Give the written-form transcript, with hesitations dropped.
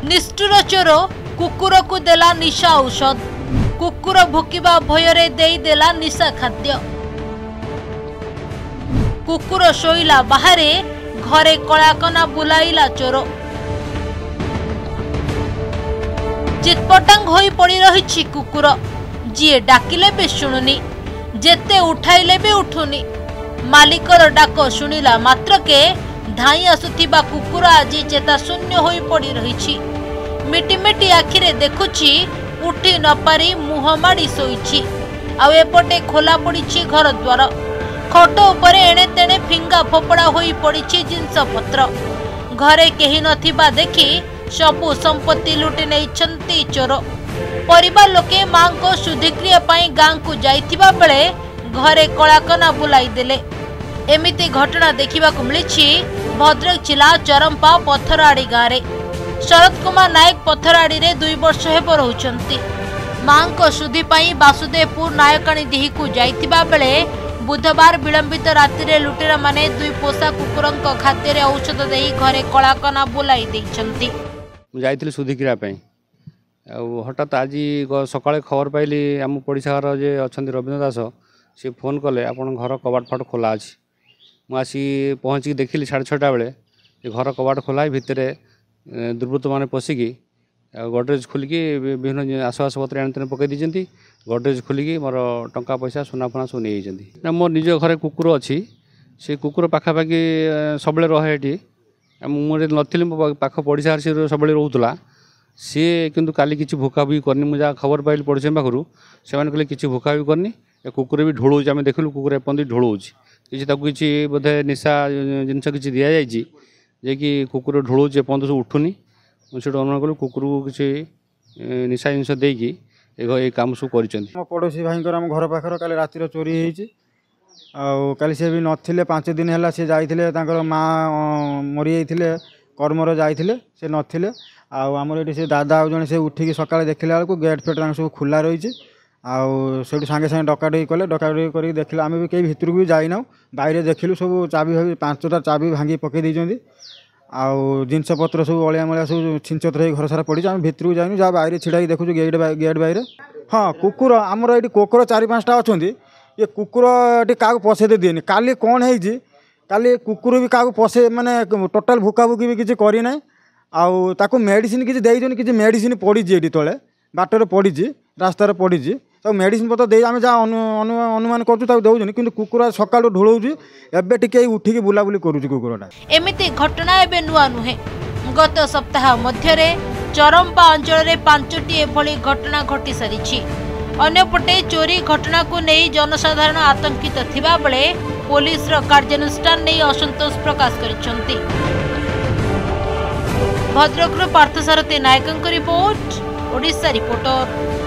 निष्ठुर चोर कुकुर को देला निशा औषध। कुकुर भुकिबा भयरे देई देला निशा खाद्य। कुकुर शोइला बाहरे घरे कलाकना बुलाइला चोर। चितपटांग होई पड़ी रही कुकुर। जीए डाकिले भी शुणुनी, जेते उठाइले भी उठुनी। मालिकर डाक शुणिला मात्रके धाई आसुथिबा कुकुर आज चेता शून्य होई पड़ी रही। मिटी मिटी आखिरे देखुची, उठी न पारी मुह माड़ी सोईची। आउ एपटे खोला पड़ी घर द्वार। खट उपरे एणे तेणे फिंगा फोपड़ा होई पड़ी जिनस पत्र। घरे केही नथिबा देखि सबु संपत्ति लुटि नेइछंती चोर। परिवार लोके मां को शुद्धिक्रिया पाई गां को जाइथिबा बेले घरे कलाकना बुलाई देले। एमिति घटना देखिबा को मिलिछि भद्रक जिला चरंपा पथराड़ी गाँव रे। शरद कुमार नायक पथराड़ी रे 2 वर्ष हेब रहउछंती। मां को शुद्धि पाई वासुदेवपुर नायकाणी दिही को जाइथिबा बेले बुधवार विलंबित राति रे लुटेरा माने 2 पोषा कुकुरंक खाद्य रे औषध देई घरे कलाकना बुलाई दैछंती। जाइथिले शुद्धिक्रिया पाई हठात आज सकाଳେ खबर पाइली आम पड़िशा घर जे अछंती रविन्द्र दास सी फोन कले आपन घर कबाट फाट खोला अछि। मुझी पहुँची देखिली 6:30 बेले घर कबाट खोला भितर दुर्वृत्त मैंने पशिकी गडरेज खोलिकी विभिन्न आसबाबपत्र एने पकई देती। गडरेज खोलिकी मोर टंका पैसा सुना फुना सब नहीं ना। मोर निज घरे कुकुर अच्छी, से कुकुर पाखापाखि सब रहे ये। मुझे नी मो पाख पड़िशा सी सब रोला सी किंतु काली किसी भुकाभुकी करनी। मुझे खबर पाइली पड़ोसी पाखु से कहले किसी भुकाभुकी करनी। कुकुर भी ढोल आम देखिलु कुकुर एपंदी ढोल किसी बोधे निशा जिनस किसी दि जाइए जे कि कुकुर ढोल एपंद सब उठुनी। मुझे अनुमान कलु कुकुर को किसी निशा जिनस देकी ये कम सब कर। पड़ोसी भाई घर पाखर काली रातिर चोरी होली सी भी नथिले 5 दिन है सी जाइए माँ मरी जाइए कर्मर जाइए से नथिले। आमर ये से दादा जन से उठिकी सकाଳେ देखला बेलू गेट फेट सब खुला रही। आउ से सागे सागे डकाडी कले डकाडी कर देखला आम भी कहीं भितर को भी जाइना। बाहर देखिलु सब चाबी भाभी 5टा चाबी भांगी पकई देइछंती। आउ जिनस पत्र सब अलिया मलिया सब छिंचतर हो घर सारा पड़ी। आम भितर को जाइनु जहाँ बाहर छिड़ा देखु गेट बाहर। हाँ कुकुर आमर ये कोकर 4-5टा अच्छा। ये कुकुर ये क्या पशे दिएनि। काली कौन है काली कुकुर भी क्या पशे माने टोटाल भुकाभुकी भी किसी करना। आउ ताको मेडिसिन किसी देइछन किसी मेडिसिन पड़ी ये तले बाटर पड़ी रास्तार पड़ी तो मेडिसिन पत्र दे आम जहाँ अनुमान करूँ कि कुकुर सका ढोल एवं टे उठिकी बुलाबुली करुँ कुकुरटा। एमिति घटना एबे नुआ नुहे। गत सप्ताह मध्यरे चरंपा अंचल में 5टी एभली घटना घटी सारी। अन्यपटे चोरी घटना को नहीं जनसाधारण आतंकित थिबा बेले पुलिस रो कार्यानुष्ठान नहीं असंतोष प्रकाश करिसंती। भद्रक पार्थसारथी नायकंक रिपोर्ट, ओडिशा रिपोर्टर।